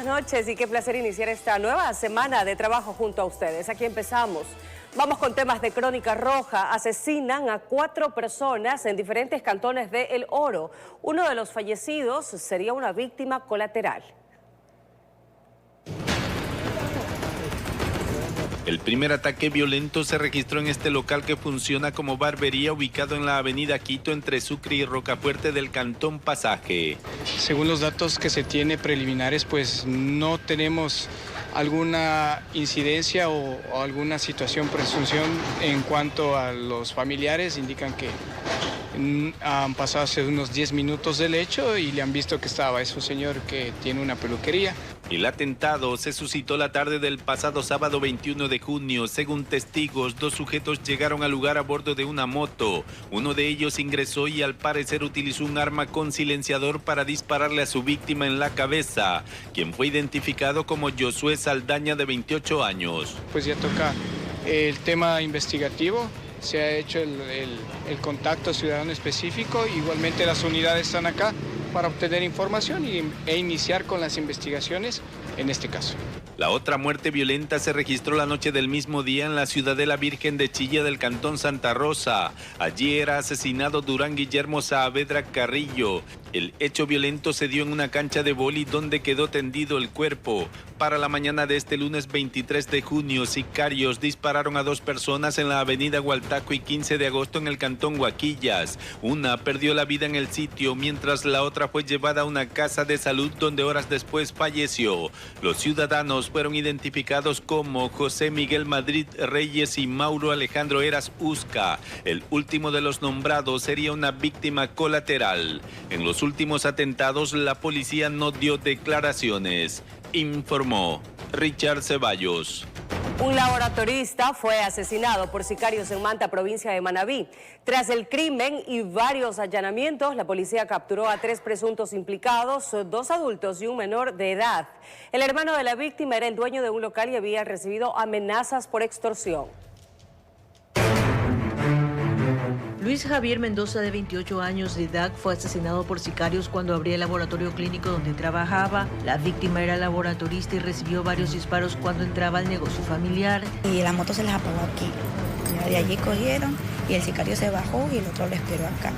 noches y qué placer iniciar esta nueva semana de trabajo junto a ustedes. Aquí empezamos. Vamos con temas de Crónica Roja. Asesinan a 4 personas en diferentes cantones de El Oro. Uno de los fallecidos sería una víctima colateral. El primer ataque violento se registró en este local que funciona como barbería ubicado en la avenida Quito entre Sucre y Rocafuerte del Cantón Pasaje. Según los datos que se tiene preliminares, pues no tenemos alguna incidencia o alguna presunción en cuanto a los familiares. Indican que han pasado hace unos 10 minutos del hecho y le han visto que es un señor que tiene una peluquería. El atentado se suscitó la tarde del pasado sábado 21 de junio. Según testigos, 2 sujetos llegaron al lugar a bordo de una moto. Uno de ellos ingresó y al parecer utilizó un arma con silenciador para dispararle a su víctima en la cabeza, quien fue identificado como Josué Saldaña, de 28 años. Pues ya toca el tema investigativo. Se ha hecho el contacto ciudadano específico. Igualmente las unidades están acá para obtener información e iniciar con las investigaciones en este caso. La otra muerte violenta se registró la noche del mismo día en la Ciudadela Virgen de Chilla del Cantón Santa Rosa. Allí era asesinado Durán Guillermo Saavedra Carrillo. El hecho violento se dio en una cancha de vóley donde quedó tendido el cuerpo. Para la mañana de este lunes 23 de junio, sicarios dispararon a 2 personas en la avenida Gualtaco y 15 de agosto en el Cantón Huaquillas. Una perdió la vida en el sitio, mientras la otra fue llevada a una casa de salud donde horas después falleció. Los ciudadanos fueron identificados como José Miguel Madrid Reyes y Mauro Alejandro Eras Usca. El último de los nombrados sería una víctima colateral. En los últimos atentados, la policía no dio declaraciones, informó Richard Ceballos. Un laboratorista fue asesinado por sicarios en Manta, provincia de Manabí. Tras el crimen y varios allanamientos, la policía capturó a 3 presuntos implicados, 2 adultos y un menor de edad. El hermano de la víctima era el dueño de un local y había recibido amenazas por extorsión. Luis Javier Mendoza, de 28 años de edad, fue asesinado por sicarios cuando abría el laboratorio clínico donde trabajaba. La víctima era laboratorista y recibió varios disparos cuando entraba al negocio familiar. Y la moto se les apagó aquí. De allí cogieron y el sicario se bajó y el otro lo esperó acá.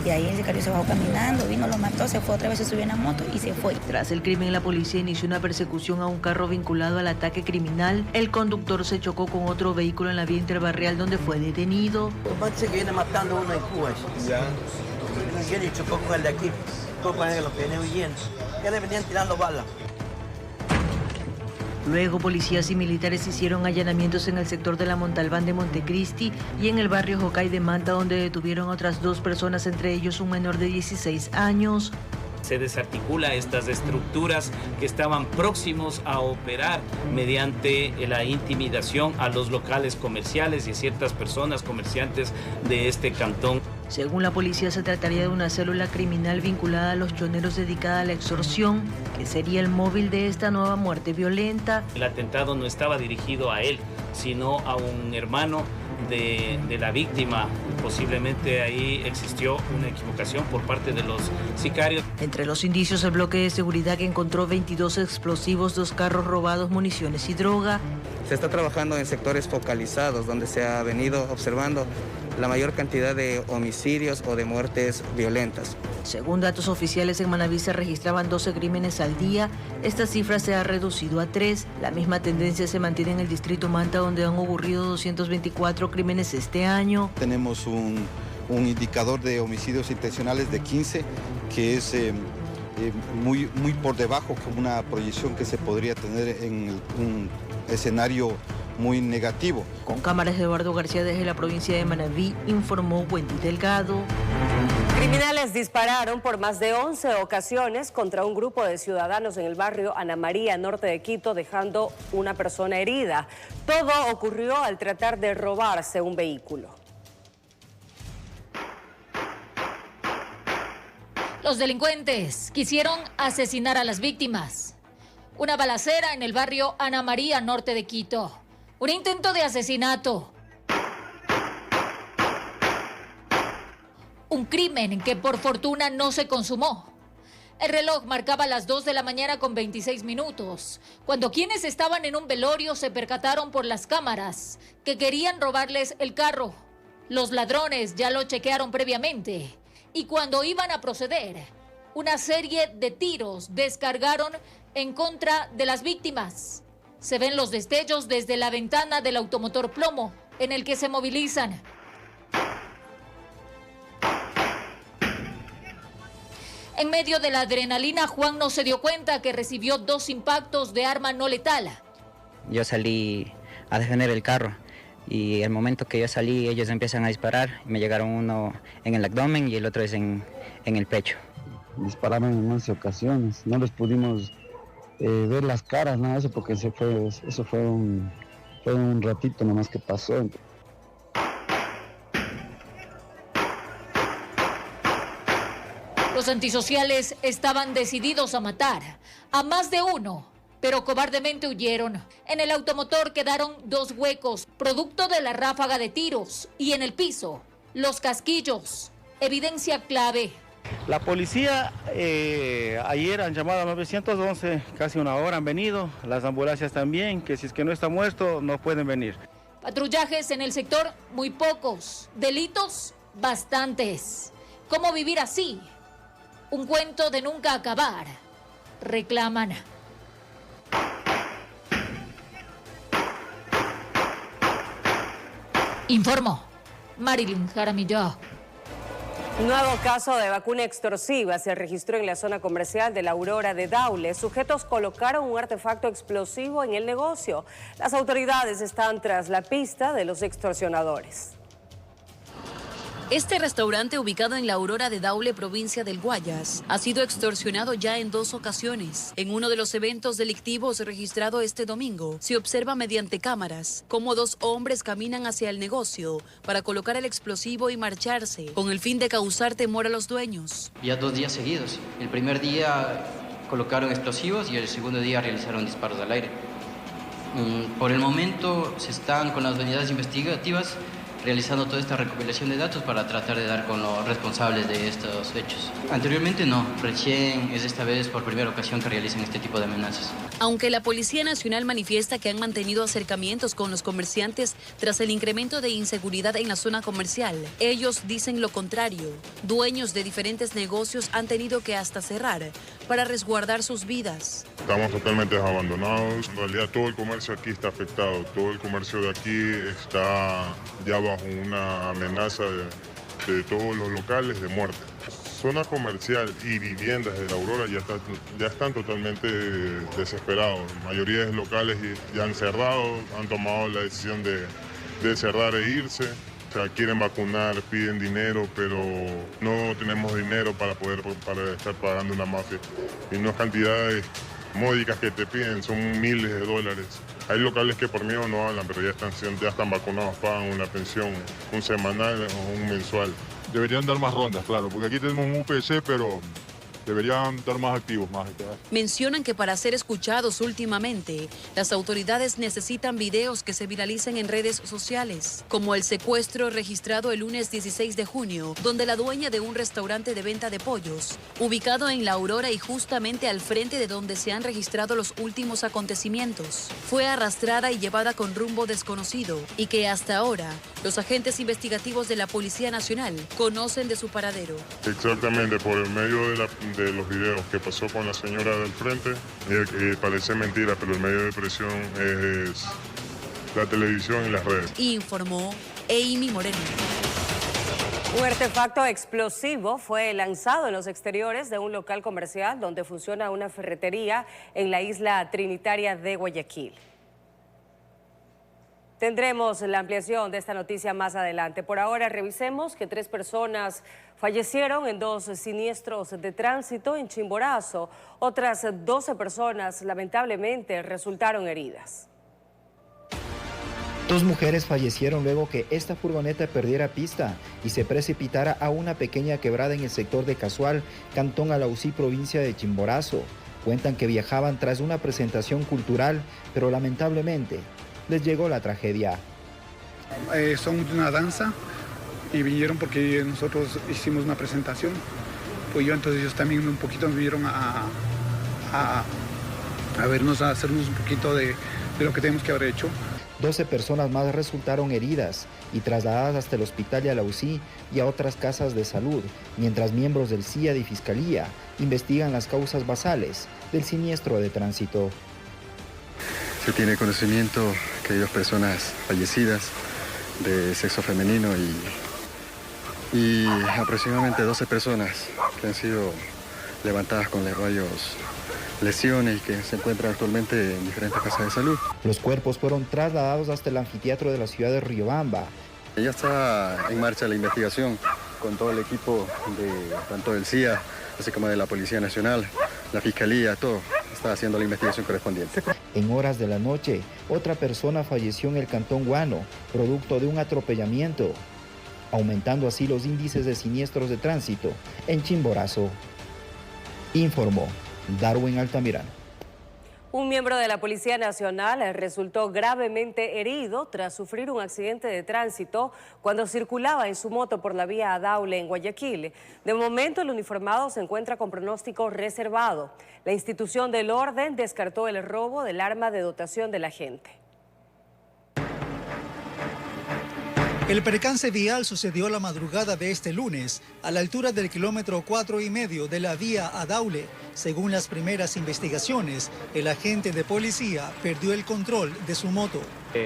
Y ahí el sicario se bajó caminando, vino, lo mató, se fue otra vez, se subió en la moto y se fue. Tras el crimen, la policía inició una persecución a un carro vinculado al ataque criminal. El conductor se chocó con otro vehículo en la vía interbarrial donde fue detenido. Parece que viene matando a uno en Cuba. Ya. Viene y chocó con el de aquí. Parece que los viene huyendo. Ya le venían tirando balas. Luego, policías y militares hicieron allanamientos en el sector de la Montalbán de Montecristi y en el barrio Jocay de Manta, donde detuvieron a otras 2 personas, entre ellos un menor de 16 años. Se desarticula estas estructuras que estaban próximos a operar mediante la intimidación a los locales comerciales y a ciertas personas comerciantes de este cantón. Según la policía, se trataría de una célula criminal vinculada a los choneros dedicada a la extorsión, que sería el móvil de esta nueva muerte violenta. El atentado no estaba dirigido a él, sino a un hermano de la víctima. Posiblemente ahí existió una equivocación por parte de los sicarios. Entre los indicios, el bloque de seguridad que encontró 22 explosivos, 2 carros robados, municiones y droga. Se está trabajando en sectores focalizados donde se ha venido observando la mayor cantidad de homicidios o de muertes violentas. Según datos oficiales, en Manabí se registraban 12 crímenes al día. Esta cifra se ha reducido a 3. La misma tendencia se mantiene en el distrito Manta, donde han ocurrido 224 crímenes este año. Tenemos un indicador de homicidios intencionales de 15, que es muy por debajo de una proyección que se podría tener en un escenario muy negativo. Con cámaras, Eduardo García, desde la provincia de Manabí, informó Wendy Delgado. Criminales dispararon por más de 11 ocasiones contra un grupo de ciudadanos en el barrio Ana María, norte de Quito, dejando una persona herida. Todo ocurrió al tratar de robarse un vehículo. Los delincuentes quisieron asesinar a las víctimas. Una balacera en el barrio Ana María, norte de Quito. Un intento de asesinato. Un crimen que por fortuna no se consumó. El reloj marcaba las 2 de la mañana con 26 minutos, cuando quienes estaban en un velorio se percataron por las cámaras que querían robarles el carro. Los ladrones ya lo chequearon previamente y cuando iban a proceder, una serie de tiros descargaron en contra de las víctimas. Se ven los destellos desde la ventana del automotor plomo en el que se movilizan. En medio de la adrenalina, Juan no se dio cuenta que recibió 2 impactos de arma no letal. Yo salí a defender el carro y el momento que yo salí ellos empiezan a disparar. Me llegaron uno en el abdomen y el otro es en el pecho. Dispararon en 11 ocasiones, no les pudimos ver las caras, nada de eso, porque eso fue un ratito nomás que pasó. Los antisociales estaban decididos a matar a más de uno, pero cobardemente huyeron. En el automotor quedaron 2 huecos, producto de la ráfaga de tiros, y en el piso, los casquillos, evidencia clave. La policía ayer han llamado a 911, casi una hora han venido, las ambulancias también, que si es que no está muerto no pueden venir. Patrullajes en el sector, muy pocos. Delitos, bastantes. ¿Cómo vivir así? Un cuento de nunca acabar, reclaman. Informó Marilyn Jaramillo. Un nuevo caso de vacuna extorsiva se registró en la zona comercial de la Aurora de Daule. Sujetos colocaron un artefacto explosivo en el negocio. Las autoridades están tras la pista de los extorsionadores. Este restaurante, ubicado en la Aurora de Daule, provincia del Guayas, ha sido extorsionado ya en 2 ocasiones. En uno de los eventos delictivos registrado este domingo, se observa mediante cámaras cómo 2 hombres caminan hacia el negocio para colocar el explosivo y marcharse, con el fin de causar temor a los dueños. Ya 2 días seguidos. El primer día colocaron explosivos y el segundo día realizaron disparos al aire. Por el momento se están con las unidades investigativas realizando toda esta recopilación de datos para tratar de dar con los responsables de estos hechos. Anteriormente no, recién es esta vez por primera ocasión que realizan este tipo de amenazas. Aunque la Policía Nacional manifiesta que han mantenido acercamientos con los comerciantes tras el incremento de inseguridad en la zona comercial, ellos dicen lo contrario. Dueños de diferentes negocios han tenido que hasta cerrar para resguardar sus vidas. Estamos totalmente abandonados. En realidad todo el comercio aquí está afectado. Todo el comercio de aquí está ya bajo una amenaza de todos los locales de muerte. Zona comercial y viviendas de la Aurora ya están totalmente desesperados. La mayoría de locales ya han cerrado, han tomado la decisión de cerrar e irse. O sea, quieren vacunar, piden dinero, pero no tenemos dinero para estar pagando una mafia. Y no cantidades módicas que te piden, son miles de dólares. Hay locales que por miedo no hablan, pero ya están vacunados, pagan una pensión, un semanal o un mensual. Deberían dar más rondas, claro, porque aquí tenemos un UPC, pero deberían dar más activos, más. Mencionan que para ser escuchados últimamente, las autoridades necesitan videos que se viralicen en redes sociales, como el secuestro registrado el lunes 16 de junio, donde la dueña de un restaurante de venta de pollos, ubicado en la Aurora y justamente al frente de donde se han registrado los últimos acontecimientos, fue arrastrada y llevada con rumbo desconocido y que hasta ahora los agentes investigativos de la Policía Nacional conocen de su paradero. Exactamente, por el medio de los videos que pasó con la señora del frente, parece mentira, pero el medio de presión es la televisión y las redes. Informó Amy Moreno. Un artefacto explosivo fue lanzado en los exteriores de un local comercial donde funciona una ferretería en la isla trinitaria de Guayaquil. Tendremos la ampliación de esta noticia más adelante. Por ahora revisemos que 3 personas fallecieron en 2 siniestros de tránsito en Chimborazo. Otras 12 personas lamentablemente resultaron heridas. 2 mujeres fallecieron luego que esta furgoneta perdiera pista y se precipitara a una pequeña quebrada en el sector de Casual, Cantón Alausí, provincia de Chimborazo. Cuentan que viajaban tras una presentación cultural, pero lamentablemente les llegó la tragedia. Son de una danza y vinieron porque nosotros hicimos una presentación apoyó, entonces ellos también un poquito nos vieron a vernos, a hacernos un poquito de lo que tenemos que haber hecho. 12 personas más resultaron heridas y trasladadas hasta el hospital y a la UCI y a otras casas de salud, mientras miembros del CIA y Fiscalía investigan las causas basales del siniestro de tránsito. Se tiene conocimiento que hay 2 personas fallecidas de sexo femenino y aproximadamente 12 personas que han sido levantadas con varios lesiones y que se encuentran actualmente en diferentes casas de salud. Los cuerpos fueron trasladados hasta el anfiteatro de la ciudad de Riobamba. Ya está en marcha la investigación con todo el equipo tanto del CIA, así como de la Policía Nacional, la Fiscalía, todo está haciendo la investigación correspondiente. En horas de la noche, otra persona falleció en el cantón Guano, producto de un atropellamiento, aumentando así los índices de siniestros de tránsito en Chimborazo. Informó Darwin Altamirano. Un miembro de la Policía Nacional resultó gravemente herido tras sufrir un accidente de tránsito cuando circulaba en su moto por la vía Adaule en Guayaquil. De momento, el uniformado se encuentra con pronóstico reservado. La institución del orden descartó el robo del arma de dotación del agente. El percance vial sucedió la madrugada de este lunes, a la altura del kilómetro 4,5 de la vía Adaule. Según las primeras investigaciones, el agente de policía perdió el control de su moto.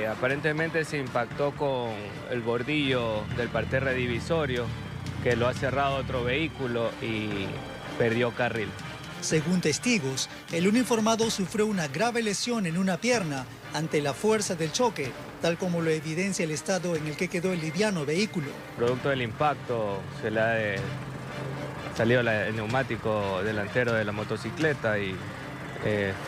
Aparentemente se impactó con el bordillo del parterre divisorio, que lo ha cerrado otro vehículo y perdió carril. Según testigos, el uniformado sufrió una grave lesión en una pierna ante la fuerza del choque, tal como lo evidencia el estado en el que quedó el liviano vehículo. Producto del impacto se le ha salido el neumático delantero de la motocicleta y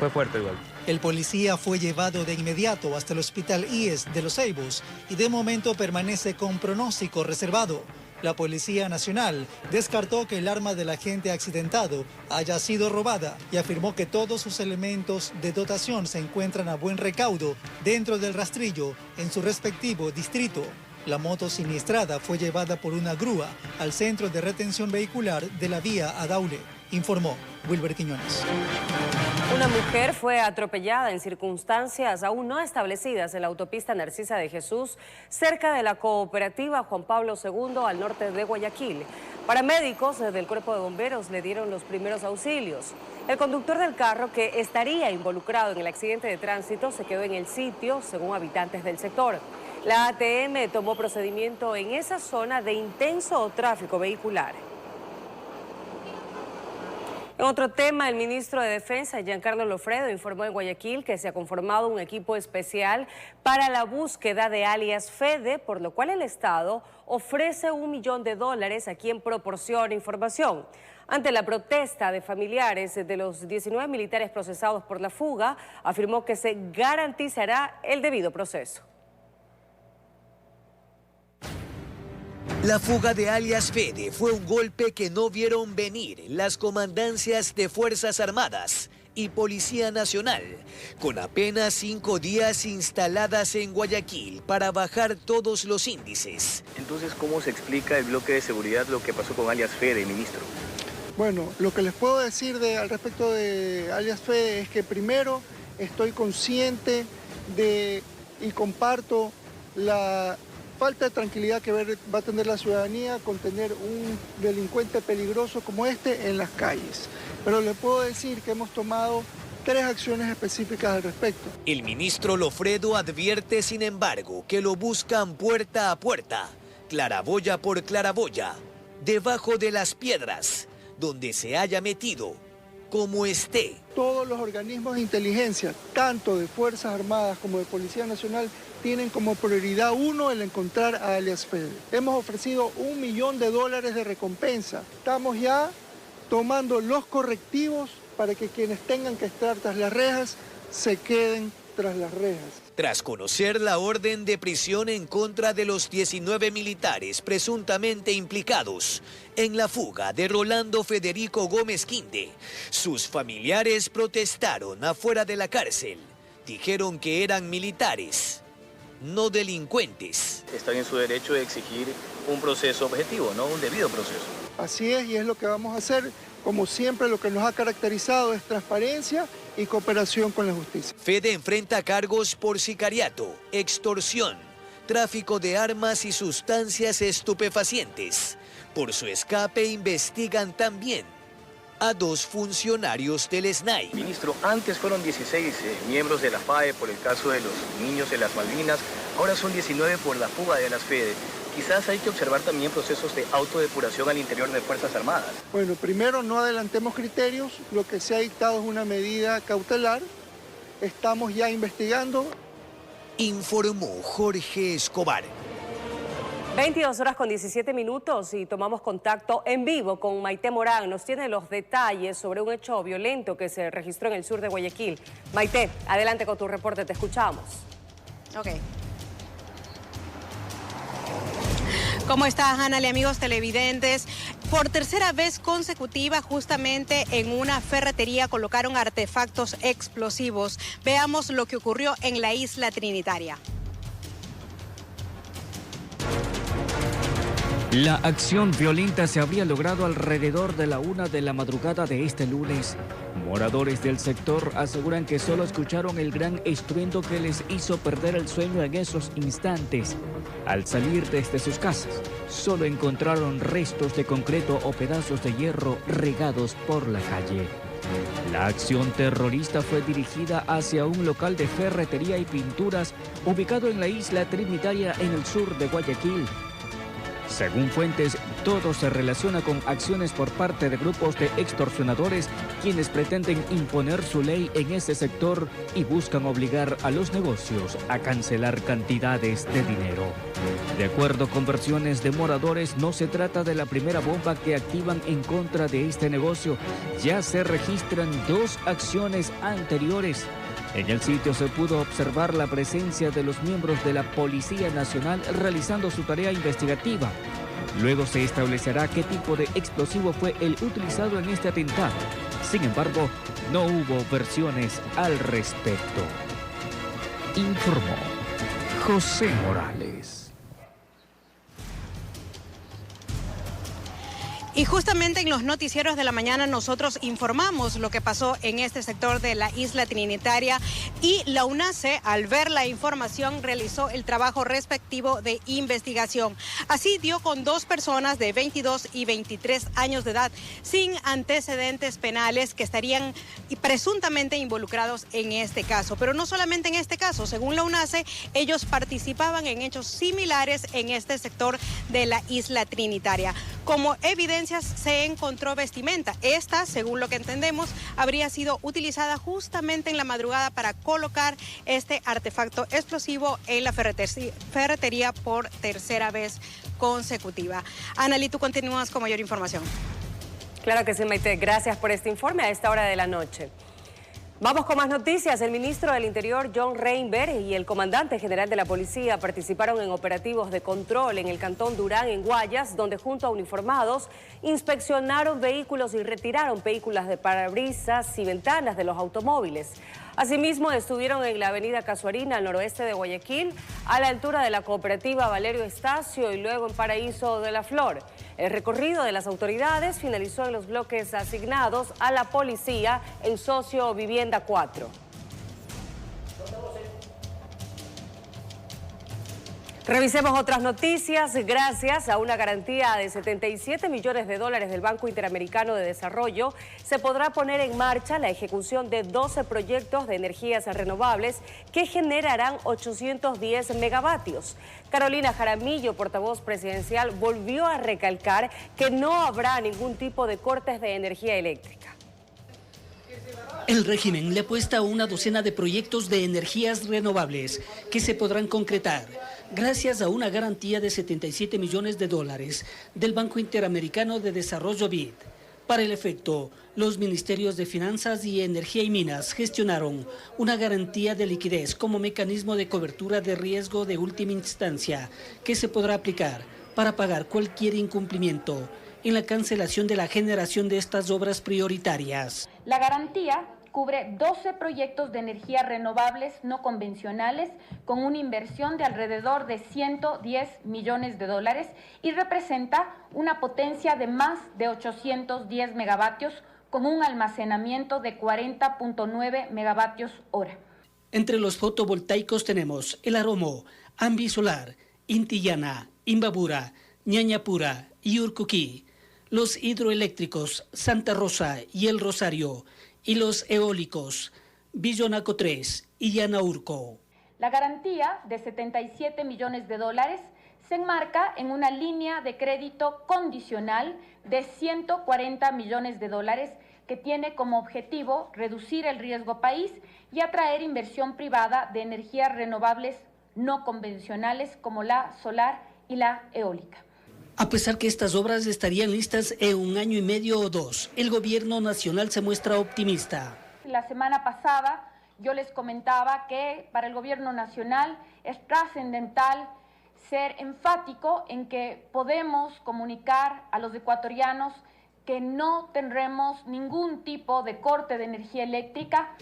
fue fuerte igual. El policía fue llevado de inmediato hasta el hospital IES de Los Ceibos y de momento permanece con pronóstico reservado. La Policía Nacional descartó que el arma del agente accidentado haya sido robada y afirmó que todos sus elementos de dotación se encuentran a buen recaudo dentro del rastrillo en su respectivo distrito. La moto siniestrada fue llevada por una grúa al centro de retención vehicular de la vía Adaule, informó Wilber Quiñones. Una mujer fue atropellada en circunstancias aún no establecidas en la autopista Narcisa de Jesús, cerca de la cooperativa Juan Pablo II, al norte de Guayaquil. Paramédicos del Cuerpo de Bomberos le dieron los primeros auxilios. El conductor del carro, que estaría involucrado en el accidente de tránsito, se quedó en el sitio, según habitantes del sector. La ATM tomó procedimiento en esa zona de intenso tráfico vehicular. En otro tema, el ministro de Defensa, Giancarlo Lofredo, informó en Guayaquil que se ha conformado un equipo especial para la búsqueda de alias Fede, por lo cual el Estado ofrece $1 millón a quien proporcione información. Ante la protesta de familiares de los 19 militares procesados por la fuga, afirmó que se garantizará el debido proceso. La fuga de alias Fede fue un golpe que no vieron venir las comandancias de Fuerzas Armadas y Policía Nacional, con apenas 5 días instaladas en Guayaquil para bajar todos los índices. Entonces, ¿cómo se explica el bloque de seguridad lo que pasó con alias Fede, ministro? Bueno, lo que les puedo decir al respecto de alias Fede es que primero estoy consciente y comparto la falta de tranquilidad que va a tener la ciudadanía con tener un delincuente peligroso como este en las calles. Pero le puedo decir que hemos tomado 3 acciones específicas al respecto. El ministro Lofredo advierte, sin embargo, que lo buscan puerta a puerta, claraboya por claraboya, debajo de las piedras, donde se haya metido, como esté. Todos los organismos de inteligencia, tanto de Fuerzas Armadas como de Policía Nacional, tienen como prioridad 1 el encontrar a alias Fede. Hemos ofrecido $1 millón de recompensa. Estamos ya tomando los correctivos para que quienes tengan que estar tras las rejas se queden tras las rejas. Tras conocer la orden de prisión en contra de los 19 militares presuntamente implicados en la fuga de Rolando Federico Gómez Quinde, sus familiares protestaron afuera de la cárcel. Dijeron que eran militares, no delincuentes. Están en su derecho de exigir un proceso objetivo, no un debido proceso. Así es, y es lo que vamos a hacer. Como siempre, lo que nos ha caracterizado es transparencia y cooperación con la justicia. Fede enfrenta cargos por sicariato, extorsión, tráfico de armas y sustancias estupefacientes. Por su escape investigan también a 2 funcionarios del SNAI. Ministro, antes fueron 16 miembros de la FAE por el caso de los niños de las Malvinas, ahora son 19 por la fuga de las FEDE. Quizás hay que observar también procesos de autodepuración al interior de Fuerzas Armadas. Bueno, primero no adelantemos criterios, lo que se ha dictado es una medida cautelar, estamos ya investigando. Informó Jorge Escobar. 22 horas con 17 minutos y tomamos contacto en vivo con Maite Morán. Nos tiene los detalles sobre un hecho violento que se registró en el sur de Guayaquil. Maite, adelante con tu reporte, te escuchamos. Ok. ¿Cómo estás, Ana y amigos televidentes? Por tercera vez consecutiva, justamente en una ferretería colocaron artefactos explosivos. Veamos lo que ocurrió en la isla Trinitaria. La acción violenta se habría logrado alrededor de la 1 de la madrugada de este lunes. Moradores del sector aseguran que solo escucharon el gran estruendo que les hizo perder el sueño en esos instantes. Al salir desde sus casas, solo encontraron restos de concreto o pedazos de hierro regados por la calle. La acción terrorista fue dirigida hacia un local de ferretería y pinturas ubicado en la isla Trinitaria en el sur de Guayaquil. Según fuentes, todo se relaciona con acciones por parte de grupos de extorsionadores quienes pretenden imponer su ley en ese sector y buscan obligar a los negocios a cancelar cantidades de dinero. De acuerdo con versiones de moradores, no se trata de la primera bomba que activan en contra de este negocio. Ya se registran 2 acciones anteriores. En el sitio se pudo observar la presencia de los miembros de la Policía Nacional realizando su tarea investigativa. Luego se establecerá qué tipo de explosivo fue el utilizado en este atentado. Sin embargo, no hubo versiones al respecto. Informó José Morales. Y justamente en los noticieros de la mañana nosotros informamos lo que pasó en este sector de la isla Trinitaria y la UNACE, al ver la información, realizó el trabajo respectivo de investigación. Así dio con 2 personas de 22 y 23 años de edad sin antecedentes penales que estarían presuntamente involucrados en este caso. Pero no solamente en este caso, según la UNACE, ellos participaban en hechos similares en este sector de la isla Trinitaria. Como evidencias se encontró vestimenta. Esta, según lo que entendemos, habría sido utilizada justamente en la madrugada para colocar este artefacto explosivo en la ferretería por tercera vez consecutiva. Analí, tú continúas con mayor información. Claro que sí, Maite. Gracias por este informe a esta hora de la noche. Vamos con más noticias. El ministro del Interior, John Reinberg, y el comandante general de la policía participaron en operativos de control en el cantón Durán, en Guayas, donde junto a uniformados inspeccionaron vehículos y retiraron películas de parabrisas y ventanas de los automóviles. Asimismo, estuvieron en la avenida Casuarina, al noroeste de Guayaquil, a la altura de la cooperativa Valerio Estacio y luego en Paraíso de la Flor. El recorrido de las autoridades finalizó en los bloques asignados a la policía en Socio Vivienda 4. Revisemos otras noticias. Gracias a una garantía de $77 millones del Banco Interamericano de Desarrollo, se podrá poner en marcha la ejecución de 12 proyectos de energías renovables que generarán 810 megavatios. Carolina Jaramillo, portavoz presidencial, volvió a recalcar que no habrá ningún tipo de cortes de energía eléctrica. El régimen le apuesta a una docena de proyectos de energías renovables que se podrán concretar gracias a una garantía de $77 millones del Banco Interamericano de Desarrollo BID. Para el efecto, los ministerios de Finanzas y Energía y Minas gestionaron una garantía de liquidez como mecanismo de cobertura de riesgo de última instancia que se podrá aplicar para pagar cualquier incumplimiento en la cancelación de la generación de estas obras prioritarias. La garantía cubre 12 proyectos de energía renovables no convencionales con una inversión de alrededor de 110 millones de dólares y representa una potencia de más de 810 megavatios con un almacenamiento de 40.9 megavatios hora. Entre los fotovoltaicos tenemos El Aromo, Ambisolar, Intillana, Imbabura, Ñañapura y Urcuquí, los hidroeléctricos Santa Rosa y El Rosario, y los eólicos Villonaco 3 y Yanaurco. La garantía de 77 millones de dólares se enmarca en una línea de crédito condicional de 140 millones de dólares que tiene como objetivo reducir el riesgo país y atraer inversión privada de energías renovables no convencionales como la solar y la eólica. A pesar que estas obras estarían listas en 1 año y medio o 2, el gobierno nacional se muestra optimista. La semana pasada yo les comentaba que para el gobierno nacional es trascendental ser enfático en que podemos comunicar a los ecuatorianos que no tendremos ningún tipo de corte de energía eléctrica.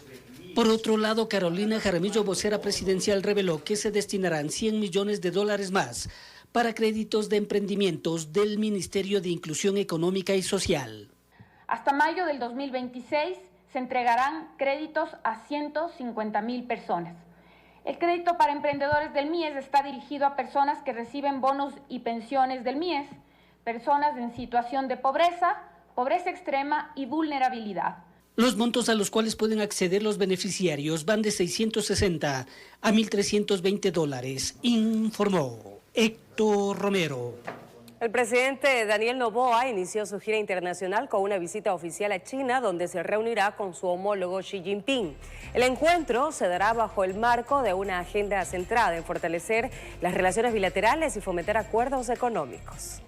Por otro lado, Carolina Jaramillo, vocera presidencial, reveló que se destinarán 100 millones de dólares más para créditos de emprendimientos del Ministerio de Inclusión Económica y Social. Hasta mayo del 2026 se entregarán créditos a 150,000 personas. El crédito para emprendedores del MIES está dirigido a personas que reciben bonos y pensiones del MIES, personas en situación de pobreza, pobreza extrema y vulnerabilidad. Los montos a los cuales pueden acceder los beneficiarios van de 660 a 1.320 dólares, informó Héctor Romero. El presidente Daniel Noboa inició su gira internacional con una visita oficial a China, donde se reunirá con su homólogo Xi Jinping. El encuentro se dará bajo el marco de una agenda centrada en fortalecer las relaciones bilaterales y fomentar acuerdos económicos.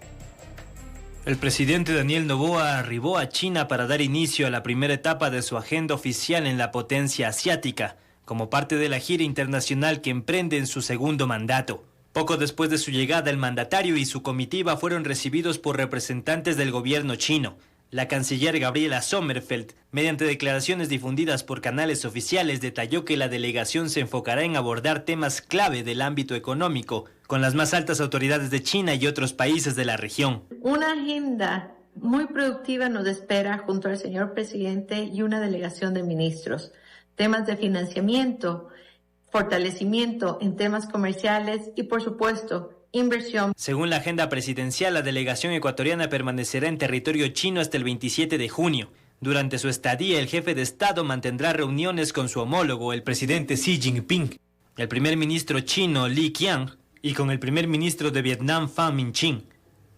El presidente Daniel Noboa arribó a China para dar inicio a la primera etapa de su agenda oficial en la potencia asiática, como parte de la gira internacional que emprende en su segundo mandato. Poco después de su llegada, el mandatario y su comitiva fueron recibidos por representantes del gobierno chino. La canciller Gabriela Sommerfeld, mediante declaraciones difundidas por canales oficiales, detalló que la delegación se enfocará en abordar temas clave del ámbito económico con las más altas autoridades de China y otros países de la región. Una agenda muy productiva nos espera junto al señor presidente y una delegación de ministros. Temas de financiamiento, fortalecimiento en temas comerciales y, por supuesto, inversión. Según la agenda presidencial, la delegación ecuatoriana permanecerá en territorio chino hasta el 27 de junio. Durante su estadía, el jefe de Estado mantendrá reuniones con su homólogo, el presidente Xi Jinping, el primer ministro chino Li Qiang y con el primer ministro de Vietnam Pham Minh Chinh.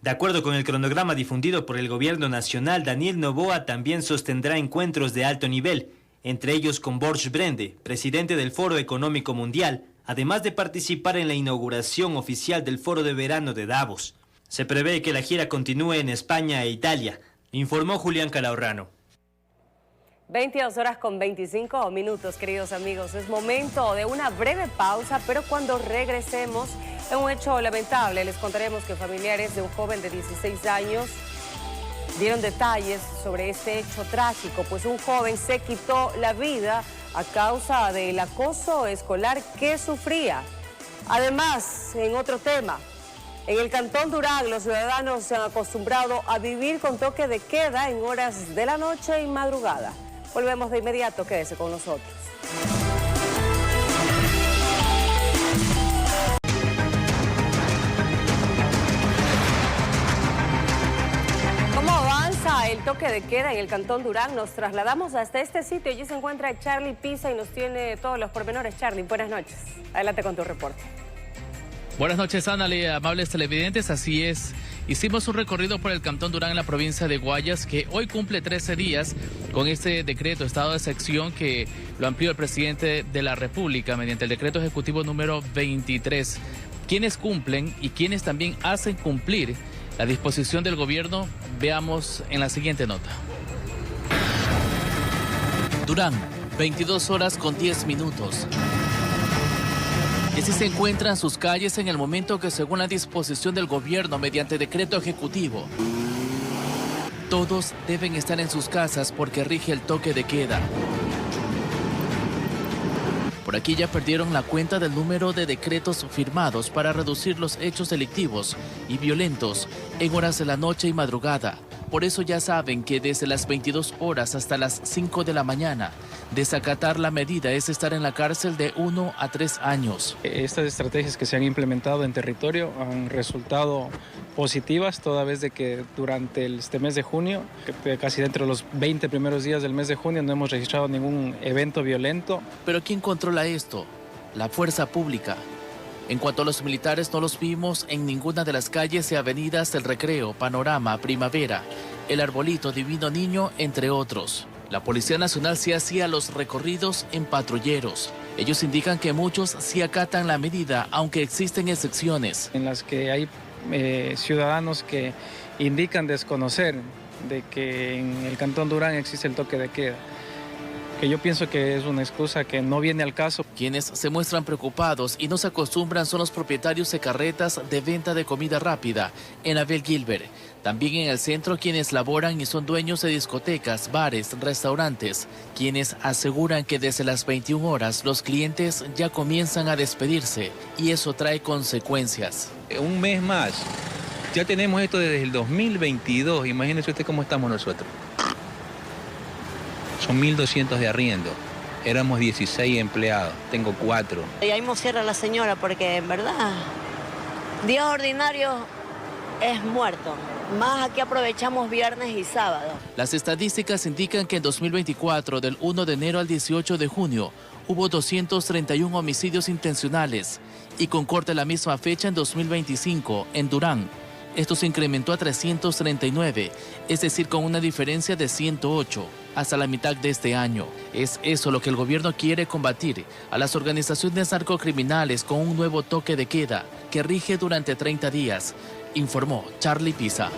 De acuerdo con el cronograma difundido por el gobierno nacional, Daniel Noboa también sostendrá encuentros de alto nivel, entre ellos con Borge Brende, presidente del Foro Económico Mundial, además de participar en la inauguración oficial del Foro de Verano de Davos. Se prevé que la gira continúe en España e Italia, informó Julián Calahorrano. 22:25, queridos amigos. Es momento de una breve pausa, pero cuando regresemos, en un hecho lamentable, les contaremos que familiares de un joven de 16 años dieron detalles sobre este hecho trágico, pues un joven se quitó la vida a causa del acoso escolar que sufría. Además, en otro tema, en el Cantón Durán los ciudadanos se han acostumbrado a vivir con toque de queda en horas de la noche y madrugada. Volvemos de inmediato, quédese con nosotros. El toque de queda en el Cantón Durán, nos trasladamos hasta este sitio. Allí se encuentra Charlie Pisa y nos tiene todos los pormenores. Charlie, buenas noches. Adelante con tu reporte. Buenas noches, Anali, amables televidentes. Así es, hicimos un recorrido por el Cantón Durán en la provincia de Guayas, que hoy cumple 13 días con este decreto, estado de excepción, que lo amplió el presidente de la República mediante el decreto ejecutivo número 23. Quienes cumplen y quienes también hacen cumplir la disposición del gobierno, veamos en la siguiente nota. Durán, 22 horas con 10 minutos. Así se encuentran sus calles en el momento que, según la disposición del gobierno mediante decreto ejecutivo, todos deben estar en sus casas porque rige el toque de queda. Por aquí ya perdieron la cuenta del número de decretos firmados para reducir los hechos delictivos y violentos en horas de la noche y madrugada. Por eso ya saben que desde las 22 horas hasta las 5 de la mañana, desacatar la medida es estar en la cárcel de 1 a 3 años. Estas estrategias que se han implementado en territorio han resultado positivas, toda vez de que durante este mes de junio, casi dentro de los 20 primeros días del mes de junio, no hemos registrado ningún evento violento. Pero ¿quién controla esto? La fuerza pública. En cuanto a los militares, no los vimos en ninguna de las calles y avenidas del Recreo, Panorama, Primavera, El Arbolito, Divino Niño, entre otros. La Policía Nacional sí hacía los recorridos en patrulleros. Ellos indican que muchos sí acatan la medida, aunque existen excepciones. En las que hay ciudadanos que indican desconocer de que en el Cantón Durán existe el toque de queda, que yo pienso que es una excusa que no viene al caso. Quienes se muestran preocupados y no se acostumbran son los propietarios de carretas de venta de comida rápida en Abel Gilbert. También en el centro quienes laboran y son dueños de discotecas, bares, restaurantes, quienes aseguran que desde las 21 horas los clientes ya comienzan a despedirse y eso trae consecuencias. Un mes más, ya tenemos esto desde el 2022, imagínese usted cómo estamos nosotros. Son 1.200 de arriendo, éramos 16 empleados, tengo 4. Y ahí me cierra la señora porque en verdad, días ordinarios es muerto. Más aquí aprovechamos viernes y sábado. Las estadísticas indican que en 2024, del 1 de enero al 18 de junio, hubo 231 homicidios intencionales y con corte a la misma fecha en 2025, en Durán, esto se incrementó a 339, es decir, con una diferencia de 108 hasta la mitad de este año. Es eso lo que el gobierno quiere combatir a las organizaciones narcocriminales con un nuevo toque de queda que rige durante 30 días, informó Charlie Pisa.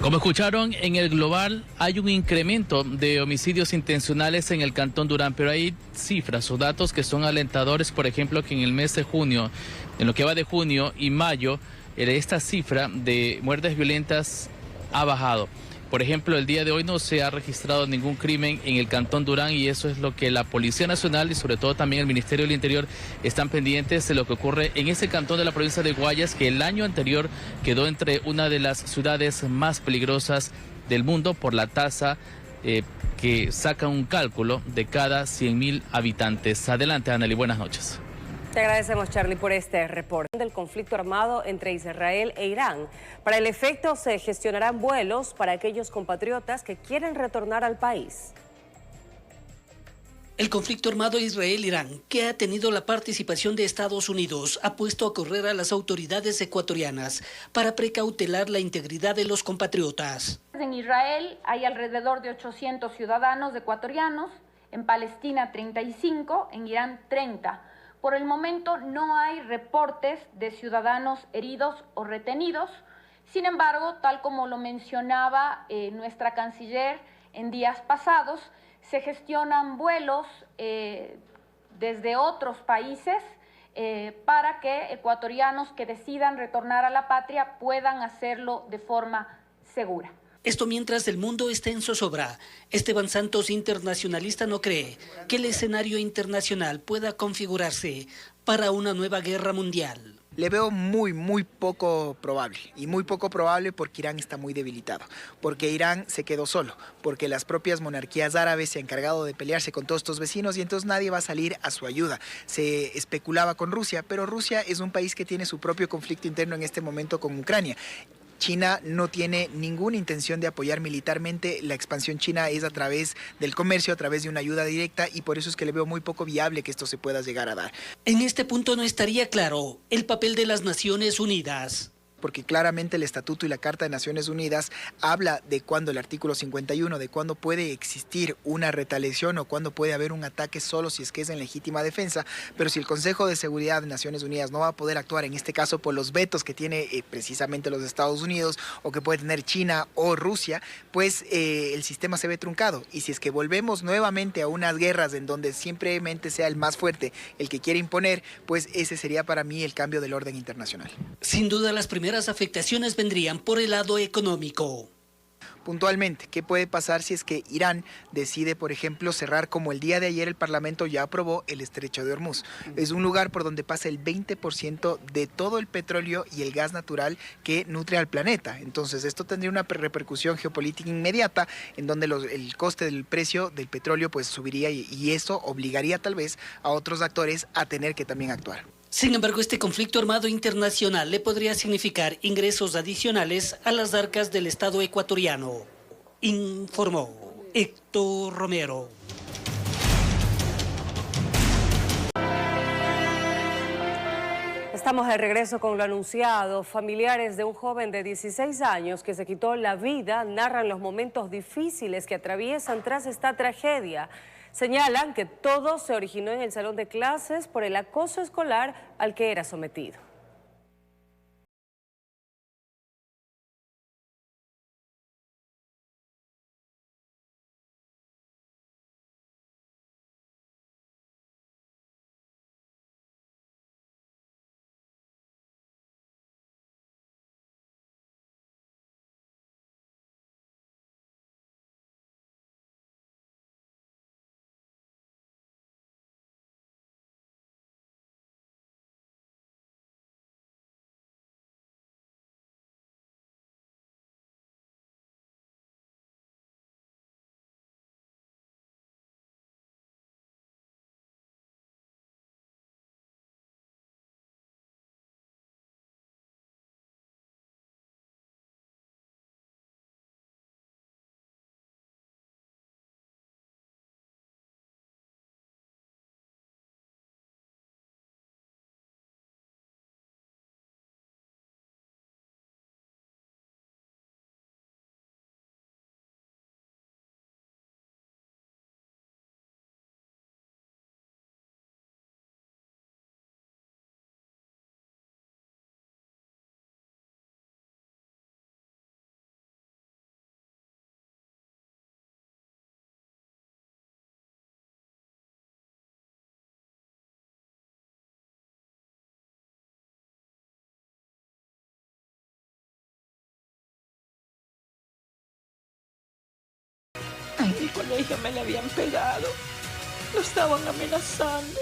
Como escucharon, en el global hay un incremento de homicidios intencionales en el Cantón Durán, pero hay cifras o datos que son alentadores. Por ejemplo, que en el mes de junio, en lo que va de junio y mayo, esta cifra de muertes violentas ha bajado. Por ejemplo, el día de hoy no se ha registrado ningún crimen en el Cantón Durán y eso es lo que la Policía Nacional y sobre todo también el Ministerio del Interior están pendientes de lo que ocurre en ese cantón de la provincia de Guayas, que el año anterior quedó entre una de las ciudades más peligrosas del mundo por la tasa que saca un cálculo de cada 100.000 habitantes. Adelante, Anneli, buenas noches. Te agradecemos, Charlie, por este reporte del conflicto armado entre Israel e Irán. Para el efecto, se gestionarán vuelos para aquellos compatriotas que quieren retornar al país. El conflicto armado Israel-Irán, que ha tenido la participación de Estados Unidos, ha puesto a correr a las autoridades ecuatorianas para precautelar la integridad de los compatriotas. En Israel hay alrededor de 800 ciudadanos ecuatorianos, en Palestina 35, en Irán 30. Por el momento no hay reportes de ciudadanos heridos o retenidos. Sin embargo, tal como lo mencionaba nuestra canciller en días pasados, se gestionan vuelos desde otros países para que ecuatorianos que decidan retornar a la patria puedan hacerlo de forma segura. Esto mientras el mundo está en zozobra. Esteban Santos, internacionalista, no cree que el escenario internacional pueda configurarse para una nueva guerra mundial. Le veo muy poco probable, y muy poco probable porque Irán está muy debilitado, porque Irán se quedó solo, porque las propias monarquías árabes se han encargado de pelearse con todos estos vecinos y entonces nadie va a salir a su ayuda. Se especulaba con Rusia, pero Rusia es un país que tiene su propio conflicto interno en este momento con Ucrania. China no tiene ninguna intención de apoyar militarmente. La expansión china es a través del comercio, a través de una ayuda directa, y por eso es que le veo muy poco viable que esto se pueda llegar a dar. En este punto no estaría claro el papel de las Naciones Unidas. Porque claramente el Estatuto y la Carta de Naciones Unidas habla de cuándo, el artículo 51, de cuándo puede existir una retaliación o cuándo puede haber un ataque solo si es que es en legítima defensa, pero si el Consejo de Seguridad de Naciones Unidas no va a poder actuar en este caso por los vetos que tiene precisamente los Estados Unidos o que puede tener China o Rusia, pues el sistema se ve truncado. Y si es que volvemos nuevamente a unas guerras en donde simplemente sea el más fuerte el que quiere imponer, pues ese sería para mí el cambio del orden internacional. Sin duda las primeras afectaciones vendrían por el lado económico. puntualmente, ¿qué puede pasar si es que Irán decide, por ejemplo, cerrar, como el día de ayer el Parlamento ya aprobó, el Estrecho de Hormuz? Es un lugar por donde pasa el 20% de todo el petróleo y el gas natural que nutre al planeta. Entonces esto tendría una repercusión geopolítica inmediata en donde el coste del precio del petróleo pues subiría y eso obligaría tal vez a otros actores a tener que también actuar. Sin embargo, este conflicto armado internacional le podría significar ingresos adicionales a las arcas del Estado ecuatoriano, informó Héctor Romero. Estamos de regreso con lo anunciado. Familiares de un joven de 16 años que se quitó la vida narran los momentos difíciles que atraviesan tras esta tragedia. Señalan que todo se originó en el salón de clases por el acoso escolar al que era sometido. En el colegio me le habían pegado, lo estaban amenazando,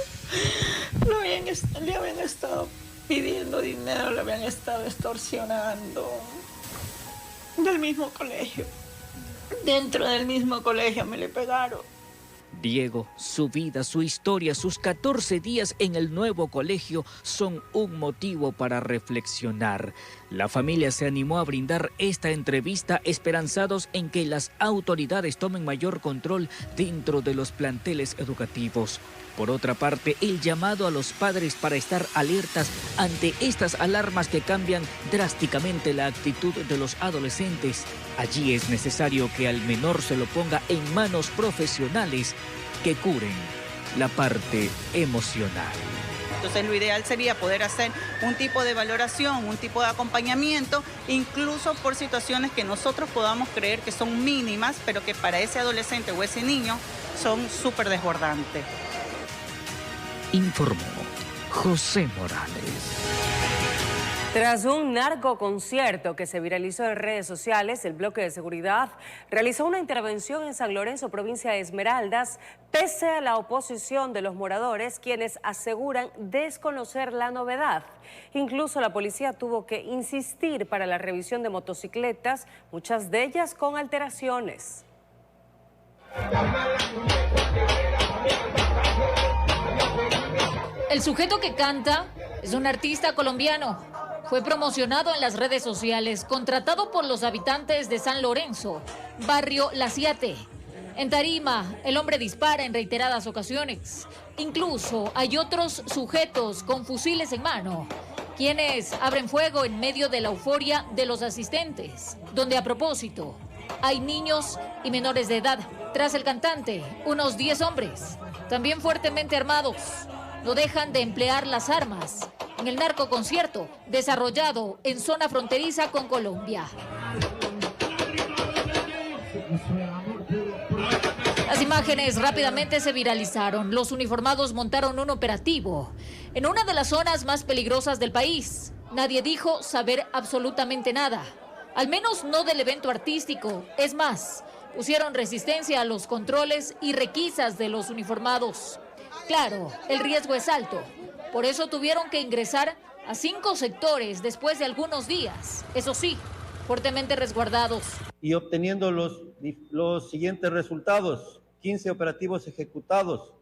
le habían estado pidiendo dinero, le habían estado extorsionando. Del mismo colegio, dentro del mismo colegio me le pegaron. Diego, su vida, su historia, sus 14 días en el nuevo colegio son un motivo para reflexionar. La familia se animó a brindar esta entrevista esperanzados en que las autoridades tomen mayor control dentro de los planteles educativos. Por otra parte, el llamado a los padres para estar alertas ante estas alarmas que cambian drásticamente la actitud de los adolescentes. Allí es necesario que al menor se lo ponga en manos profesionales que curen la parte emocional. Entonces lo ideal sería poder hacer un tipo de valoración, un tipo de acompañamiento, incluso por situaciones que nosotros podamos creer que son mínimas, pero que para ese adolescente o ese niño son súper desbordantes. Informó José Morales. Tras un narcoconcierto que se viralizó en redes sociales, el bloque de seguridad realizó una intervención en San Lorenzo, provincia de Esmeraldas, pese a la oposición de los moradores, quienes aseguran desconocer la novedad. Incluso la policía tuvo que insistir para la revisión de motocicletas, muchas de ellas con alteraciones. El sujeto que canta es un artista colombiano. Fue promocionado en las redes sociales, contratado por los habitantes de San Lorenzo, barrio La Siete. En tarima, el hombre dispara en reiteradas ocasiones. Incluso hay otros sujetos con fusiles en mano, quienes abren fuego en medio de la euforia de los asistentes, donde a propósito hay niños y menores de edad. Tras el cantante, unos 10 hombres, también fuertemente armados, no dejan de emplear las armas en el narcoconcierto desarrollado en zona fronteriza con Colombia. Las imágenes rápidamente se viralizaron. Los uniformados montaron un operativo en una de las zonas más peligrosas del país. Nadie dijo saber absolutamente nada. Al menos no del evento artístico. Es más, pusieron resistencia a los controles y requisas de los uniformados. Claro, el riesgo es alto. Por eso tuvieron que ingresar a 5 sectores después de algunos días. Eso sí, fuertemente resguardados. Y obteniendo los siguientes resultados: 15 operativos ejecutados.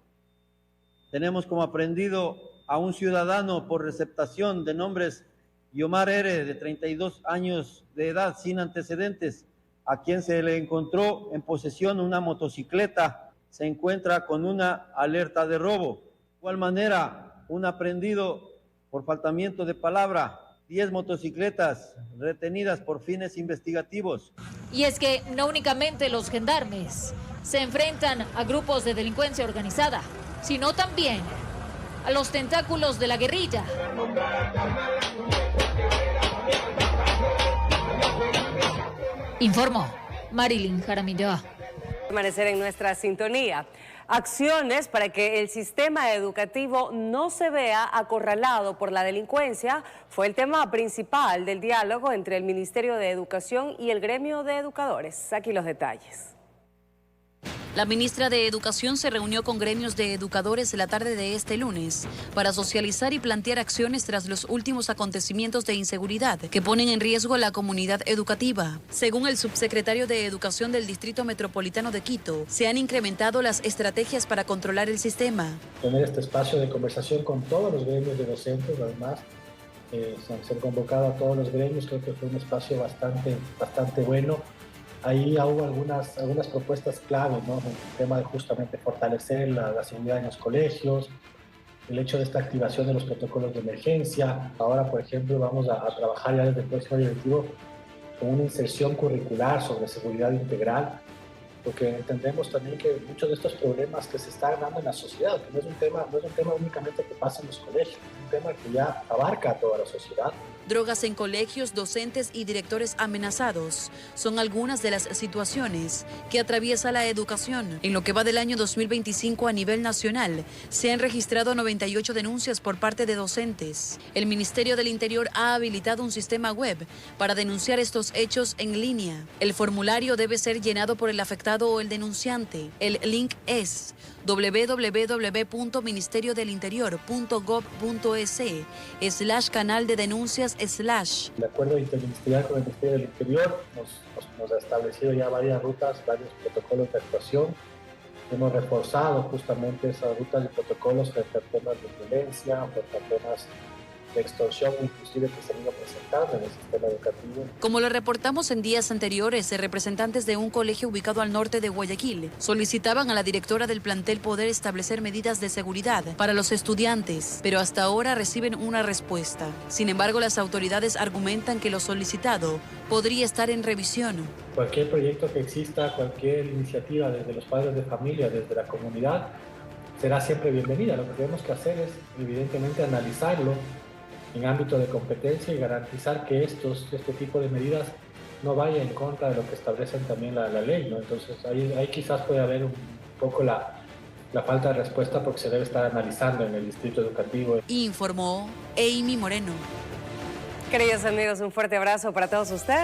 Tenemos como aprehendido a un ciudadano por receptación de nombres Yomar R., de 32 años de edad, sin antecedentes, a quien se le encontró en posesión una motocicleta. Se encuentra con una alerta de robo. De igual manera, un aprehendido por faltamiento de palabra, 10 motocicletas retenidas por fines investigativos. Y es que no únicamente los gendarmes se enfrentan a grupos de delincuencia organizada, sino también a los tentáculos de la guerrilla. Informó Marilyn Jaramillo. Permanecer en nuestra sintonía. Acciones para que el sistema educativo no se vea acorralado por la delincuencia fue el tema principal del diálogo entre el Ministerio de Educación y el gremio de educadores. Aquí los detalles. La ministra de Educación se reunió con gremios de educadores la tarde de este lunes para socializar y plantear acciones tras los últimos acontecimientos de inseguridad que ponen en riesgo a la comunidad educativa. Según el subsecretario de Educación del Distrito Metropolitano de Quito, se han incrementado las estrategias para controlar el sistema. Tener este espacio de conversación con todos los gremios de docentes, además, se han convocado a todos los gremios, creo que fue un espacio bastante bueno. Ahí hubo algunas propuestas clave, ¿no? El tema de justamente fortalecer la seguridad en los colegios, el hecho de esta activación de los protocolos de emergencia. Ahora, por ejemplo, vamos a trabajar ya desde el próximo directivo con una inserción curricular sobre seguridad integral, porque entendemos también que muchos de estos problemas que se están dando en la sociedad, que no es un tema únicamente que pasa en los colegios, es un tema que ya abarca a toda la sociedad. Drogas en colegios, docentes y directores amenazados son algunas de las situaciones que atraviesa la educación. En lo que va del año 2025 a nivel nacional, se han registrado 98 denuncias por parte de docentes. El Ministerio del Interior ha habilitado un sistema web para denunciar estos hechos en línea. El formulario debe ser llenado por el afectado o el denunciante. El link es www.ministeriodelinterior.gov.es/canal de denuncias/. El acuerdo interministerial con el Ministerio del Interior nos ha establecido ya varias rutas, varios protocolos de actuación. Hemos reforzado justamente esas rutas de protocolos frente a temas de violencia, frente a temas de extorsión, inclusive que se han ido presentando en el sistema educativo. Como lo reportamos en días anteriores, representantes de un colegio ubicado al norte de Guayaquil solicitaban a la directora del plantel poder establecer medidas de seguridad para los estudiantes, pero hasta ahora reciben una respuesta. Sin embargo, las autoridades argumentan que lo solicitado podría estar en revisión. Cualquier proyecto que exista, cualquier iniciativa desde los padres de familia, desde la comunidad, será siempre bienvenida. Lo que tenemos que hacer es, evidentemente, analizarlo en ámbito de competencia y garantizar que este tipo de medidas no vaya en contra de lo que establecen también la ley, ¿no? Entonces ahí quizás puede haber un poco la falta de respuesta porque se debe estar analizando en el distrito educativo. Informó Amy Moreno. Queridos amigos, un fuerte abrazo para todos ustedes.